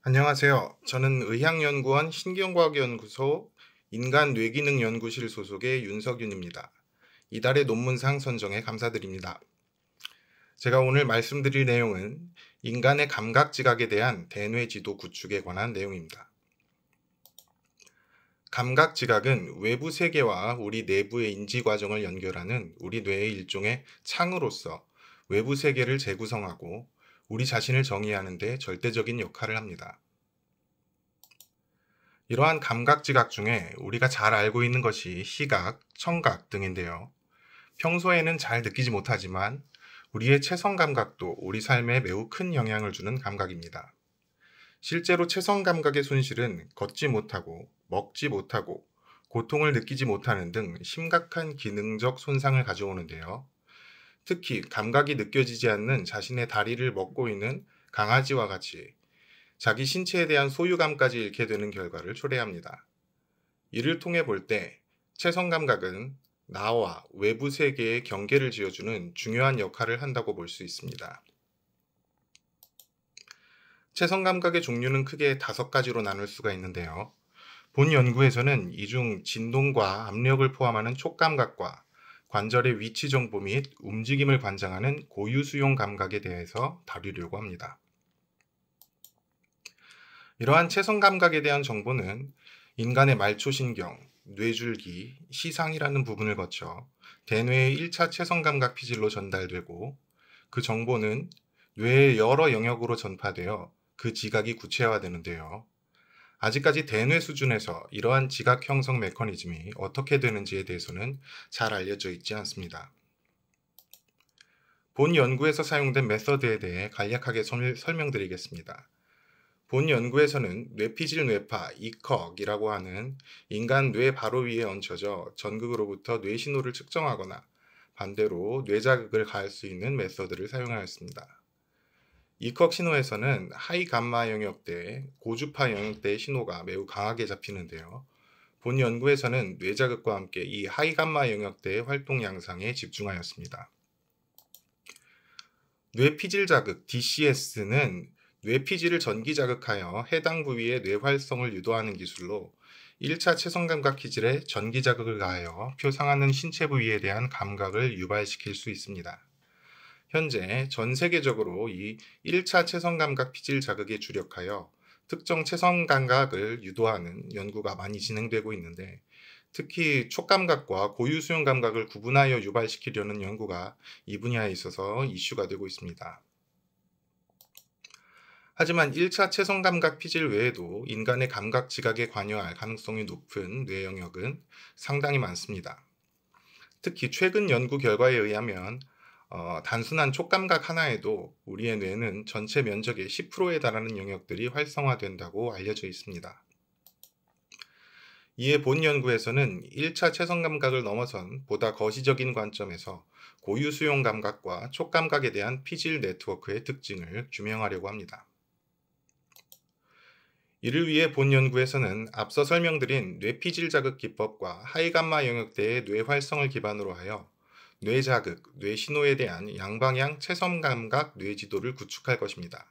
안녕하세요. 저는 의학연구원 신경과학연구소 인간뇌기능연구실 소속의 윤석윤입니다. 이달의 논문상 선정에 감사드립니다. 제가 오늘 말씀드릴 내용은 인간의 감각지각에 대한 대뇌지도 구축에 관한 내용입니다. 감각지각은 외부 세계와 우리 내부의 인지 과정을 연결하는 우리 뇌의 일종의 창으로서 외부 세계를 재구성하고 우리 자신을 정의하는 데 절대적인 역할을 합니다. 이러한 감각 지각 중에 우리가 잘 알고 있는 것이 시각, 청각 등인데요. 평소에는 잘 느끼지 못하지만 우리의 체성 감각도 우리 삶에 매우 큰 영향을 주는 감각입니다. 실제로 체성 감각의 손실은 걷지 못하고, 먹지 못하고, 고통을 느끼지 못하는 등 심각한 기능적 손상을 가져오는데요. 특히 감각이 느껴지지 않는 자신의 다리를 먹고 있는 강아지와 같이 자기 신체에 대한 소유감까지 잃게 되는 결과를 초래합니다. 이를 통해 볼 때 체성 감각은 나와 외부 세계의 경계를 지어주는 중요한 역할을 한다고 볼 수 있습니다. 체성 감각의 종류는 크게 5가지로 나눌 수가 있는데요. 본 연구에서는 이 중 진동과 압력을 포함하는 촉감각과 관절의 위치 정보 및 움직임을 관장하는 고유 수용 감각에 대해서 다루려고 합니다. 이러한 체성 감각에 대한 정보는 인간의 말초신경, 뇌줄기, 시상이라는 부분을 거쳐 대뇌의 1차 체성 감각 피질로 전달되고 그 정보는 뇌의 여러 영역으로 전파되어 그 지각이 구체화되는데요. 아직까지 대뇌 수준에서 이러한 지각 형성 메커니즘이 어떻게 되는지에 대해서는 잘 알려져 있지 않습니다. 본 연구에서 사용된 메서드에 대해 간략하게 설명드리겠습니다. 본 연구에서는 뇌피질 뇌파 ECog이라고 하는 인간 뇌 바로 위에 얹혀져 전극으로부터 뇌신호를 측정하거나 반대로 뇌자극을 가할 수 있는 메서드를 사용하였습니다. ECog 신호에서는 하이 감마 영역대, 고주파 영역대의 신호가 매우 강하게 잡히는데요. 본 연구에서는 뇌자극과 함께 이 하이 감마 영역대의 활동 양상에 집중하였습니다. 뇌피질 자극 DCS는 뇌피질을 전기 자극하여 해당 부위의 뇌활성을 유도하는 기술로 1차 체성감각 피질에 전기 자극을 가하여 표상하는 신체 부위에 대한 감각을 유발시킬 수 있습니다. 현재 전 세계적으로 이 1차 체성감각 피질 자극에 주력하여 특정 체성감각을 유도하는 연구가 많이 진행되고 있는데 특히 촉감각과 고유 수용 감각을 구분하여 유발시키려는 연구가 이 분야에 있어서 이슈가 되고 있습니다. 하지만 1차 체성 감각 피질 외에도 인간의 감각 지각에 관여할 가능성이 높은 뇌 영역은 상당히 많습니다. 특히 최근 연구 결과에 의하면 단순한 촉감각 하나에도 우리의 뇌는 전체 면적의 10%에 달하는 영역들이 활성화된다고 알려져 있습니다. 이에 본 연구에서는 1차 체성 감각을 넘어선 보다 거시적인 관점에서 고유 수용 감각과 촉감각에 대한 피질 네트워크의 특징을 규명하려고 합니다. 이를 위해 본 연구에서는 앞서 설명드린 뇌피질 자극 기법과 하이감마 영역대의 뇌 활성을 기반으로 하여 뇌자극, 뇌신호에 대한 양방향 체성 감각 뇌지도를 구축할 것입니다.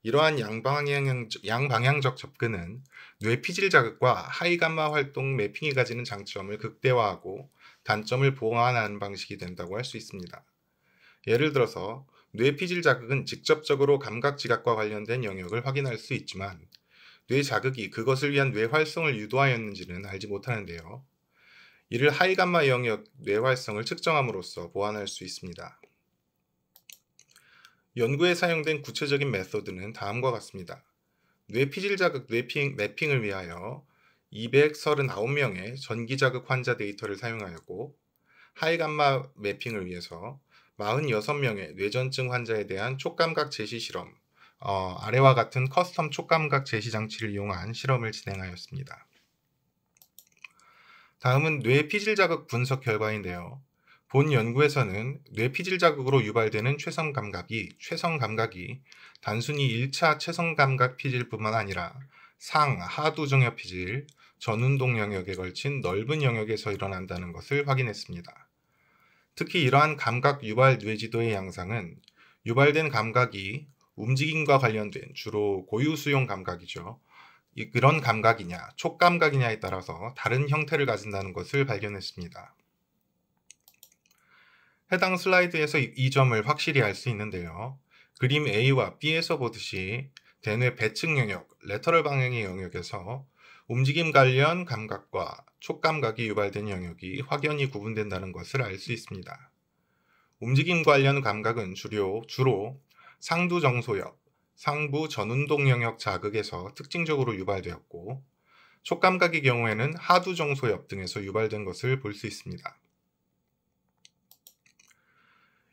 이러한 양방향적 접근은 뇌피질 자극과 하이감마 활동 매핑이 가지는 장점을 극대화하고 단점을 보완하는 방식이 된다고 할 수 있습니다. 예를 들어서 뇌피질 자극은 직접적으로 감각 지각과 관련된 영역을 확인할 수 있지만 뇌 자극이 그것을 위한 뇌 활성을 유도하였는지는 알지 못하는데요. 이를 하이감마 영역 뇌 활성을 측정함으로써 보완할 수 있습니다. 연구에 사용된 구체적인 메소드는 다음과 같습니다. 뇌피질 자극 매핑을 위하여 239명의 전기자극 환자 데이터를 사용하였고 하이감마 매핑을 위해서 46명의 뇌전증 환자에 대한 촉감각 제시 실험, 아래와 같은 커스텀 촉감각 제시 장치를 이용한 실험을 진행하였습니다. 다음은 뇌피질 자극 분석 결과인데요. 본 연구에서는 뇌피질 자극으로 유발되는 최성 감각이 단순히 1차 체성 감각 피질뿐만 아니라 하두 정엽 피질, 전운동 영역에 걸친 넓은 영역에서 일어난다는 것을 확인했습니다. 특히 이러한 감각 유발 뇌지도의 양상은 유발된 감각이 움직임과 관련된 주로 고유수용 감각이죠. 그런 감각이냐, 촉감각이냐에 따라서 다른 형태를 가진다는 것을 발견했습니다. 해당 슬라이드에서 이 점을 확실히 알 수 있는데요. 그림 A와 B에서 보듯이 대뇌 배측 영역, 레터럴 방향의 영역에서 움직임 관련 감각과 촉감각이 유발된 영역이 확연히 구분된다는 것을 알 수 있습니다. 움직임 관련 감각은 주로 상두 정소엽, 상부 전운동 영역 자극에서 특징적으로 유발되었고, 촉감각의 경우에는 하두 정소엽 등에서 유발된 것을 볼 수 있습니다.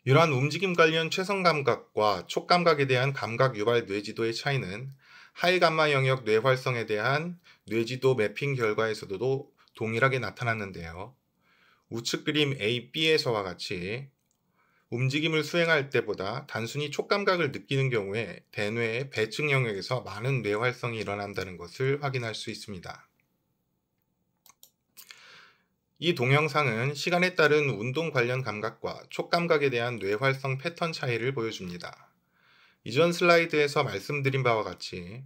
이러한 움직임 관련 최선 감각과 촉감각에 대한 감각 유발 뇌지도의 차이는 하이감마 영역 뇌활성에 대한 뇌지도 매핑 결과에서도 동일하게 나타났는데요. 우측 그림 A, B에서와 같이 움직임을 수행할 때보다 단순히 촉감각을 느끼는 경우에 대뇌의 배측 영역에서 많은 뇌활성이 일어난다는 것을 확인할 수 있습니다. 이 동영상은 시간에 따른 운동 관련 감각과 촉감각에 대한 뇌활성 패턴 차이를 보여줍니다. 이전 슬라이드에서 말씀드린 바와 같이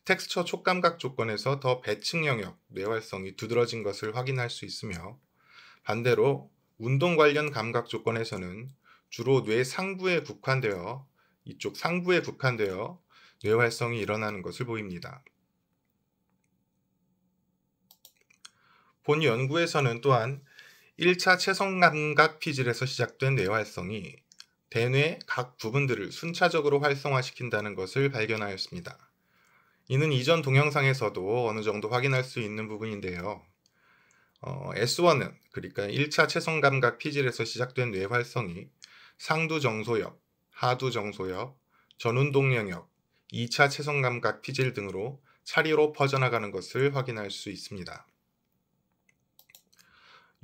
텍스처 촉감각 조건에서 더 배측 영역 뇌활성이 두드러진 것을 확인할 수 있으며, 반대로 운동 관련 감각 조건에서는 주로 뇌 상부에 국한되어 뇌활성이 일어나는 것을 보입니다. 본 연구에서는 또한 1차 채성감각 피질에서 시작된 뇌활성이 대뇌 각 부분들을 순차적으로 활성화시킨다는 것을 발견하였습니다. 이는 이전 동영상에서도 어느 정도 확인할 수 있는 부분인데요. S1은 그러니까 1차 채성감각 피질에서 시작된 뇌활성이 상두 정소엽, 하두 정소엽, 전운동 영역, 2차 채성감각 피질 등으로 차례로 퍼져나가는 것을 확인할 수 있습니다.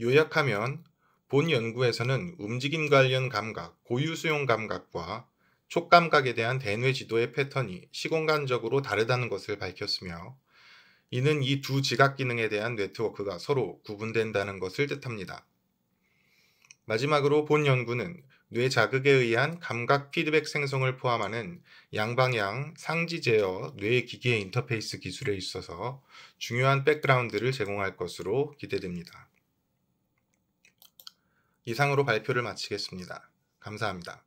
요약하면 본 연구에서는 움직임 관련 감각, 고유수용 감각과 촉감각에 대한 대뇌 지도의 패턴이 시공간적으로 다르다는 것을 밝혔으며, 이는 이 두 지각 기능에 대한 네트워크가 서로 구분된다는 것을 뜻합니다. 마지막으로 본 연구는 뇌 자극에 의한 감각 피드백 생성을 포함하는 양방향 상지 제어 뇌 기계 인터페이스 기술에 있어서 중요한 백그라운드를 제공할 것으로 기대됩니다. 이상으로 발표를 마치겠습니다. 감사합니다.